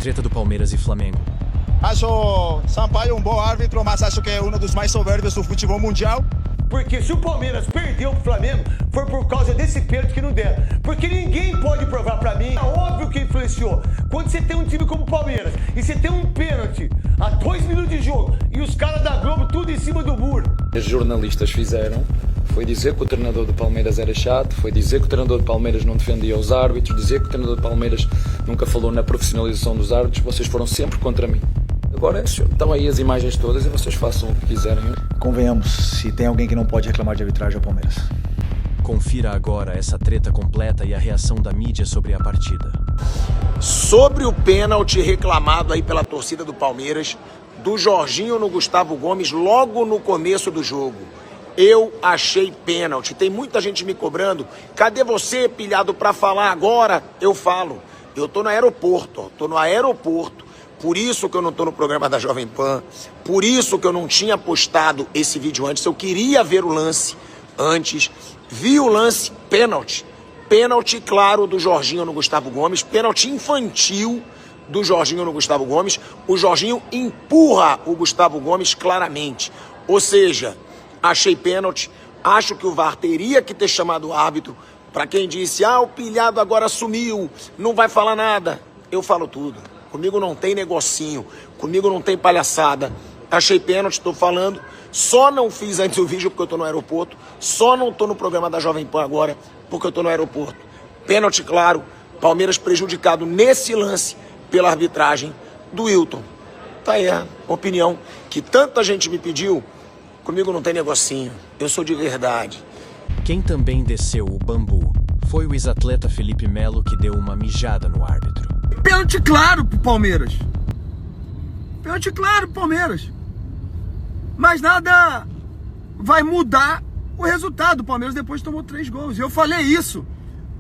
treta do Palmeiras e Flamengo. Acho Sampaio um bom árbitro, mas acho que é um dos mais soberbos do futebol mundial. Porque se o Palmeiras perdeu pro Flamengo, foi por causa desse pênalti que não deram. Porque ninguém pode provar pra mim, é óbvio que influenciou. Quando você tem um time como o Palmeiras e você tem um pênalti a 2 minutos de jogo e os caras da Globo tudo em cima do muro. Os jornalistas fizeram foi dizer que o treinador do Palmeiras era chato, foi dizer que o treinador do Palmeiras não defendia os árbitros, dizer que o treinador do Palmeiras nunca falou na profissionalização dos árbitros. Vocês foram sempre contra mim. Agora estão aí as imagens todas e vocês façam o que quiserem. Convenhamos, se tem alguém que não pode reclamar de arbitragem é o Palmeiras. Confira agora essa treta completa e a reação da mídia sobre a partida. Sobre o pênalti reclamado aí pela torcida do Palmeiras, do Jorginho no Gustavo Gomes logo no começo do jogo. Eu achei pênalti. Tem muita gente me cobrando. Cadê você, pilhado, pra falar agora? Eu falo. Eu tô no aeroporto, ó. Tô no aeroporto. Por isso que eu não tô no programa da Jovem Pan. Por isso que eu não tinha postado esse vídeo antes. Eu queria ver o lance antes. Vi o lance, pênalti. Pênalti, claro, do Jorginho no Gustavo Gomes. Pênalti infantil do Jorginho no Gustavo Gomes. O Jorginho empurra o Gustavo Gomes claramente. Ou seja, achei pênalti. Acho que o VAR teria que ter chamado o árbitro. Para quem disse, o pilhado agora sumiu, não vai falar nada. Eu falo tudo. Comigo não tem negocinho, comigo não tem palhaçada. Achei pênalti, estou falando. Só não fiz antes o vídeo porque eu estou no aeroporto. Só não estou no programa da Jovem Pan agora porque eu estou no aeroporto. Pênalti, claro. Palmeiras prejudicado nesse lance pela arbitragem do Wilton. Tá aí a opinião que tanta gente me pediu. Comigo não tem negocinho. Eu sou de verdade. Quem também desceu o bambu foi o ex-atleta Felipe Melo, que deu uma mijada no árbitro. Pênalti claro pro Palmeiras. Pênalti claro pro Palmeiras. Mas nada vai mudar o resultado. O Palmeiras depois tomou 3 gols. E eu falei isso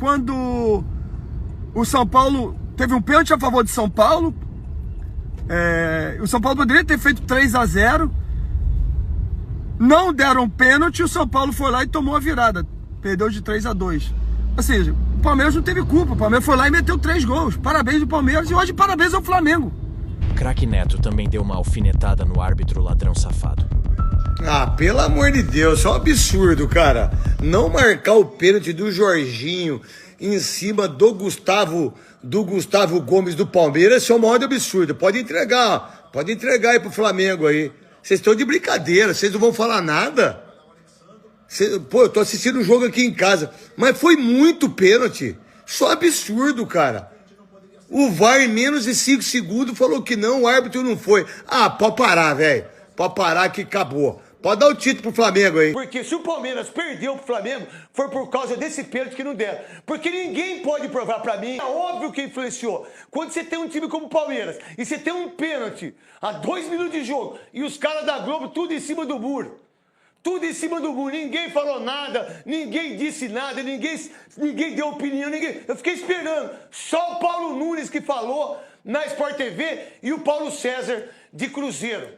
quando o São Paulo teve um pênalti a favor de São Paulo. O São Paulo poderia ter feito 3-0. Não deram pênalti, o São Paulo foi lá e tomou a virada. Perdeu de 3-2. Ou seja, o Palmeiras não teve culpa. O Palmeiras foi lá e meteu 3 gols. Parabéns ao Palmeiras e hoje parabéns ao Flamengo. Craque Neto também deu uma alfinetada no árbitro ladrão safado. Pelo amor de Deus, é um absurdo, cara. Não marcar o pênalti do Jorginho em cima do Gustavo Gomes do Palmeiras, isso é um maior absurdo. Pode entregar aí pro Flamengo aí. Vocês estão de brincadeira, vocês não vão falar nada? Eu tô assistindo o jogo aqui em casa, mas foi muito pênalti. Só absurdo, cara. O VAR em menos de 5 segundos falou que não, o árbitro não foi. Pode parar, velho. Pode parar que acabou. Pode dar o título pro Flamengo aí. Porque se o Palmeiras perdeu pro Flamengo, foi por causa desse pênalti que não deram. Porque ninguém pode provar pra mim, é óbvio que influenciou. Quando você tem um time como o Palmeiras e você tem um pênalti a 2 minutos de jogo e os caras da Globo tudo em cima do muro. Tudo em cima do muro, ninguém falou nada, ninguém disse nada, ninguém deu opinião, Eu fiquei esperando. Só o Paulo Nunes que falou na Sport TV e o Paulo César de Cruzeiro,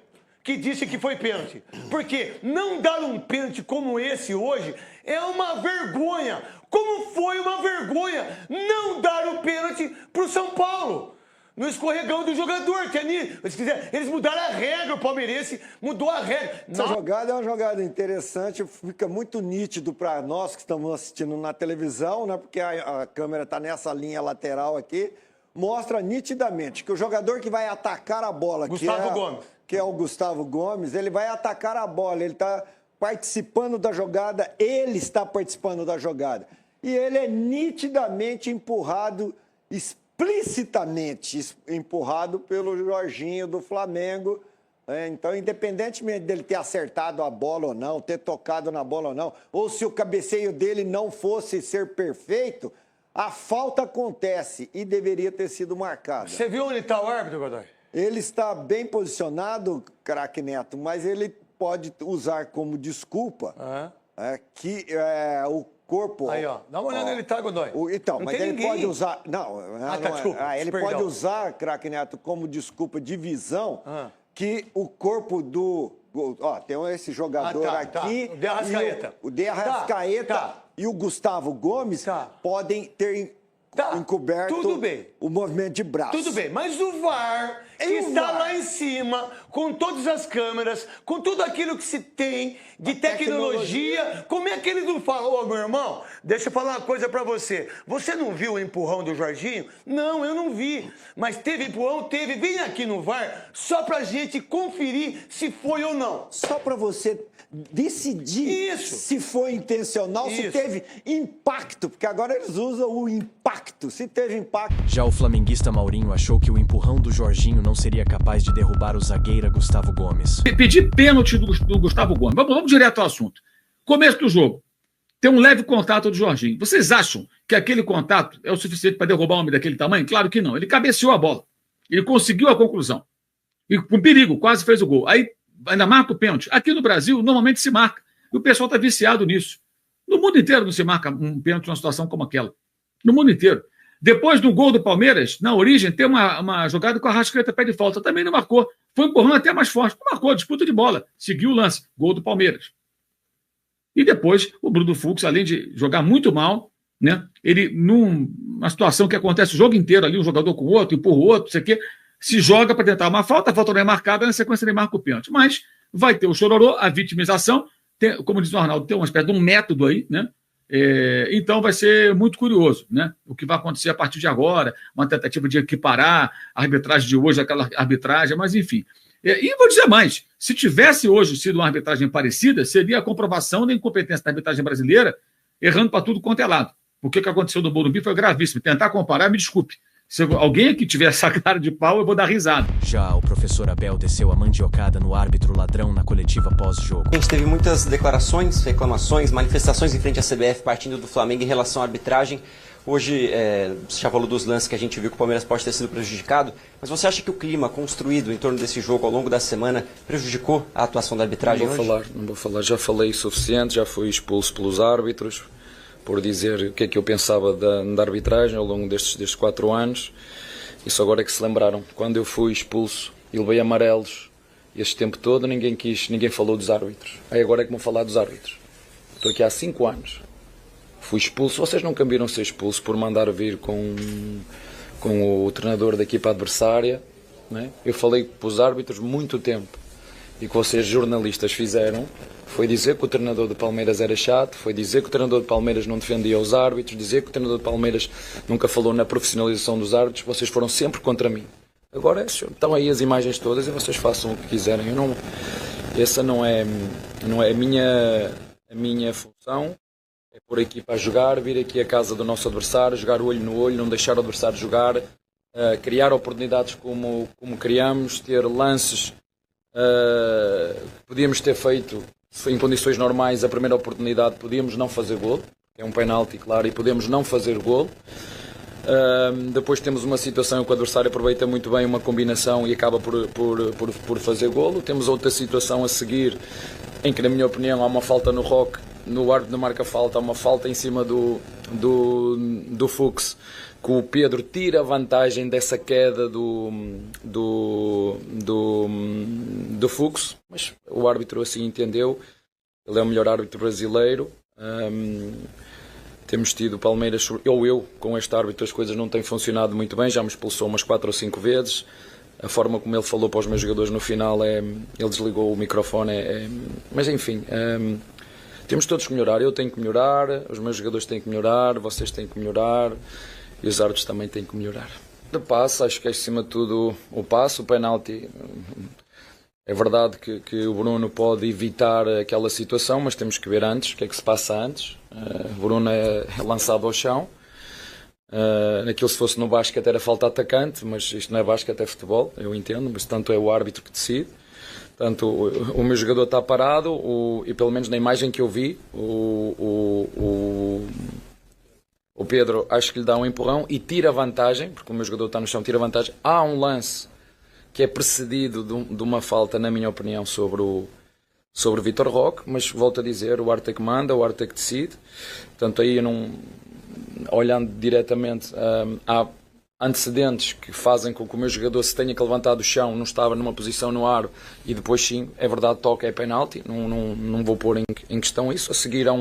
que disse que foi pênalti. Porque não dar um pênalti como esse hoje é uma vergonha. Como foi uma vergonha não dar o pênalti pro São Paulo? No escorregão do jogador, se quiser, eles mudaram a regra, o palmeirense mudou a regra. Essa jogada é uma jogada interessante, fica muito nítido para nós que estamos assistindo na televisão, né? Porque a câmera está nessa linha lateral aqui, mostra nitidamente que o jogador que vai atacar a bola, que é o Gustavo Gomes, ele vai atacar a bola, ele está participando da jogada, ele está participando da jogada. E ele é nitidamente empurrado, explicitamente empurrado pelo Jorginho do Flamengo. Então, independentemente dele ter acertado a bola ou não, ter tocado na bola ou não, ou se o cabeceio dele não fosse ser perfeito, a falta acontece e deveria ter sido marcada. Você viu onde está o árbitro, Godoy? Ele está bem posicionado, craque Neto, mas ele pode usar como desculpa que o corpo... Aí, ó. Dá uma olhada nele, tá, Godoy? Então, mas ele pode usar... Ele perdão. pode usar, craque Neto, como desculpa de visão que o corpo do... tem esse jogador aqui... O De Arrascaeta. O De Arrascaeta e o Gustavo Gomes podem ter encoberto tudo bem. o movimento de braço. Tudo bem, mas o VAR que está lá em cima, com todas as câmeras, com tudo aquilo que se tem de tecnologia, como é que ele não fala? Ô, meu irmão, deixa eu falar uma coisa pra você. Você não viu o empurrão do Jorginho? Não, eu não vi. Mas teve empurrão? Teve. Vem aqui no VAR só pra gente conferir se foi ou não. Só pra você decidir se foi intencional, se teve impacto, porque agora eles usam o impacto, se teve impacto. Já o flamenguista Maurinho achou que o empurrão do Jorginho não seria capaz de derrubar o zagueiro Gustavo Gomes. Pedir pênalti do Gustavo Gomes. Vamos direto ao assunto. Começo do jogo. Tem um leve contato do Jorginho. Vocês acham que aquele contato é o suficiente para derrubar um homem daquele tamanho? Claro que não. Ele cabeceou a bola. Ele conseguiu a conclusão. E com perigo, quase fez o gol. Aí ainda marca o pênalti. Aqui no Brasil, normalmente se marca. E o pessoal está viciado nisso. No mundo inteiro não se marca um pênalti numa situação como aquela. No mundo inteiro. Depois do gol do Palmeiras, na origem, tem uma jogada com a Arrascaeta pé de falta. Também não marcou. Foi empurrando até mais forte. Não marcou, disputa de bola. Seguiu o lance. Gol do Palmeiras. E depois, o Bruno Fux, além de jogar muito mal, né, ele, numa situação que acontece o jogo inteiro ali, um jogador com o outro, empurra o outro, não sei o quê, se joga para tentar uma falta, a falta não é marcada, na sequência ele marca o pênalti. Mas vai ter o chororô, a vitimização, como diz o Arnaldo, tem uma espécie de um método aí, né? Então vai ser muito curioso, né? O que vai acontecer a partir de agora, uma tentativa de equiparar a arbitragem de hoje, aquela arbitragem, mas enfim. E vou dizer mais, se tivesse hoje sido uma arbitragem parecida, seria a comprovação da incompetência da arbitragem brasileira, errando para tudo quanto é lado. Porque o que aconteceu no Morumbi foi gravíssimo. Tentar comparar, me desculpe. Se alguém aqui tiver essa cara de pau, eu vou dar risada. Já o professor Abel desceu a mandiocada no árbitro ladrão na coletiva pós-jogo. A gente teve muitas declarações, reclamações, manifestações em frente à CBF partindo do Flamengo em relação à arbitragem. Hoje, você já falou dos lances que a gente viu que o Palmeiras pode ter sido prejudicado, mas você acha que o clima construído em torno desse jogo ao longo da semana prejudicou a atuação da arbitragem hoje? Não vou falar. Já falei o suficiente, já fui expulso pelos árbitros por dizer o que é que eu pensava da arbitragem ao longo destes 4 anos. Isso agora é que se lembraram. Quando eu fui expulso e levei amarelos este tempo todo, ninguém falou dos árbitros. Aí agora é que vão falar dos árbitros. Estou aqui há 5 anos. Fui expulso. Vocês nunca viram ser expulso por mandar vir com o treinador da equipa adversária, né? Eu falei para os árbitros muito tempo. E o que vocês jornalistas fizeram foi dizer que o treinador do Palmeiras era chato, foi dizer que o treinador do Palmeiras não defendia os árbitros, dizer que o treinador do Palmeiras nunca falou na profissionalização dos árbitros. Vocês foram sempre contra mim. Agora estão aí as imagens todas e vocês façam o que quiserem. Essa não é a minha função. É pôr a equipa a jogar, vir aqui à casa do nosso adversário, jogar olho no olho, não deixar o adversário jogar, criar oportunidades como criamos, ter lances que podíamos ter feito em condições normais. A primeira oportunidade podíamos não fazer golo, é um penalti, claro, e podemos não fazer golo. Depois temos uma situação em que o adversário aproveita muito bem uma combinação e acaba por fazer golo. Temos outra situação a seguir em que, na minha opinião, há uma falta no Roque, no árbitro não marca falta, há uma falta em cima do Fux, que o Pedro tira a vantagem dessa queda do Fux, mas o árbitro assim entendeu. Ele é o melhor árbitro brasileiro. Temos tido o Palmeiras, eu com este árbitro as coisas não têm funcionado muito bem, já me expulsou umas 4 ou 5 vezes. A forma como ele falou para os meus jogadores no final, ele desligou o microfone, mas enfim, temos todos que melhorar. Eu tenho que melhorar, os meus jogadores têm que melhorar, vocês têm que melhorar e os árbitros também têm que melhorar. De passe, acho que é acima de tudo o passe, o penalti. É verdade que o Bruno pode evitar aquela situação, mas temos que ver antes o que é que se passa antes. O Bruno é lançado ao chão. Naquilo, se fosse no basquete, era falta atacante, mas isto não é basquete, é futebol, eu entendo, mas tanto é o árbitro que decide. Portanto, o meu jogador está parado, e pelo menos na imagem que eu vi, o Pedro acho que lhe dá um empurrão e tira vantagem, porque o meu jogador está no chão, tira vantagem. Há um lance que é precedido de uma falta, na minha opinião, sobre o Vitor Roque, mas volto a dizer, o árbitro é que manda, o árbitro é que decide. Portanto, aí eu não... Olhando diretamente, há Antecedentes que fazem com que o meu jogador se tenha que levantar do chão, não estava numa posição no aro e depois sim, é verdade, toca, é penalti, não vou pôr em questão isso. A seguir há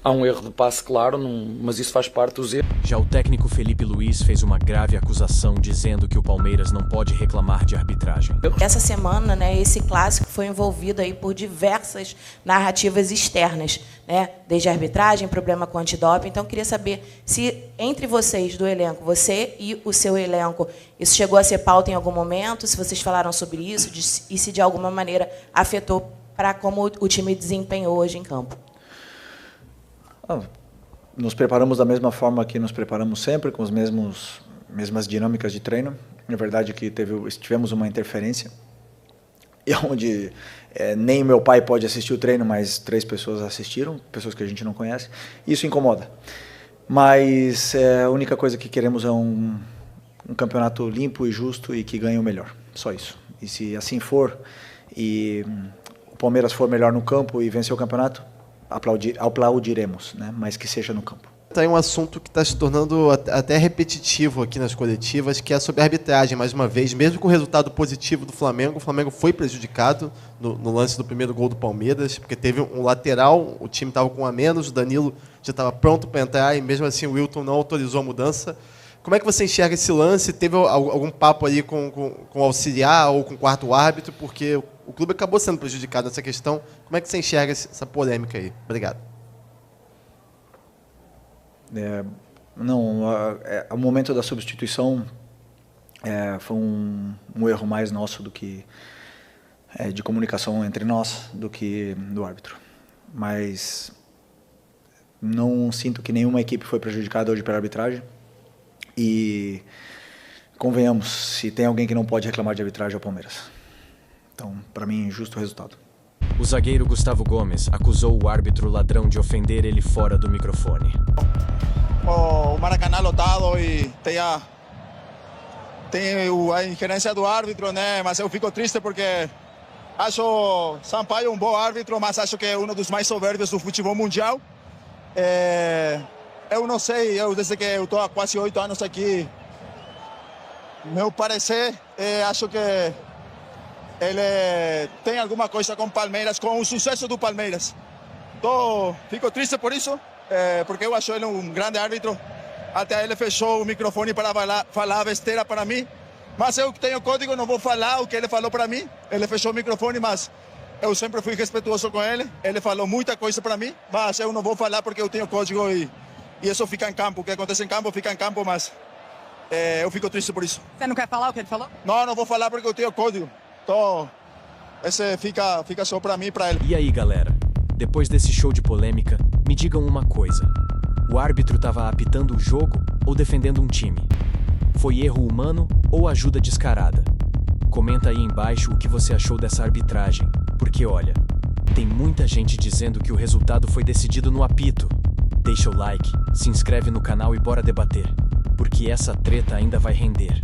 um erro de passe claro, mas isso faz parte dos erros. Já o técnico Felipe Luiz fez uma grave acusação dizendo que o Palmeiras não pode reclamar de arbitragem. Essa semana, né, esse clássico foi envolvido aí por diversas narrativas externas, né, desde a arbitragem, problema com antidoping. Então, eu queria saber se entre vocês do elenco, você e o seu elenco, isso chegou a ser pauta em algum momento, se vocês falaram sobre isso e se de alguma maneira afetou para como o time desempenhou hoje em campo. Nos preparamos da mesma forma que nos preparamos sempre, com as mesmas dinâmicas de treino. Na verdade é que tivemos uma interferência, e onde nem meu pai pode assistir o treino, mas 3 pessoas assistiram, pessoas que a gente não conhece. Isso incomoda. Mas a única coisa que queremos é um campeonato limpo e justo e que ganhe o melhor. Só isso. E se assim for, e o Palmeiras for melhor no campo e vencer o campeonato, aplaudiremos, né? Mas que seja no campo. Tem um assunto que está se tornando até repetitivo aqui nas coletivas, que é sobre a arbitragem, mais uma vez. Mesmo com o resultado positivo do Flamengo, o Flamengo foi prejudicado no lance do primeiro gol do Palmeiras, porque teve um lateral, o time estava com 1 a menos, o Danilo já estava pronto para entrar, e mesmo assim o Wilton não autorizou a mudança. Como é que você enxerga esse lance? Teve algum papo ali com o auxiliar ou com o quarto árbitro? Porque o clube acabou sendo prejudicado nessa questão. Como é que você enxerga essa polêmica aí? Obrigado. O momento da substituição foi um erro mais nosso do que de comunicação entre nós do que do árbitro. Mas não sinto que nenhuma equipe foi prejudicada hoje pela arbitragem. E convenhamos, se tem alguém que não pode reclamar de arbitragem é o Palmeiras. Então, para mim, justo o resultado. O zagueiro Gustavo Gomes acusou o árbitro ladrão de ofender ele fora do microfone. O Maracanã lotado e tem a ingerência do árbitro, né? Mas eu fico triste porque acho Sampaio um bom árbitro, mas acho que é um dos mais soberbios do futebol mundial. Eu não sei, desde que eu estou há quase 8 anos aqui, meu parecer, acho que ele tem alguma coisa com Palmeiras, com o sucesso do Palmeiras. Fico triste por isso, porque eu acho ele um grande árbitro. Até ele fechou o microfone para falar besteira para mim. Mas eu tenho código, não vou falar o que ele falou para mim. Ele fechou o microfone, mas eu sempre fui respeituoso com ele. Ele falou muita coisa para mim, mas eu não vou falar porque eu tenho código e isso fica em campo. O que acontece em campo, fica em campo, mas eu fico triste por isso. Você não quer falar o que ele falou? Não vou falar porque eu tenho código. Então, esse fica só para mim e para ele. E aí, galera? Depois desse show de polêmica, me digam uma coisa. O árbitro estava apitando o jogo ou defendendo um time? Foi erro humano ou ajuda descarada? Comenta aí embaixo o que você achou dessa arbitragem. Porque, olha, tem muita gente dizendo que o resultado foi decidido no apito. Deixa o like, se inscreve no canal e bora debater, porque essa treta ainda vai render.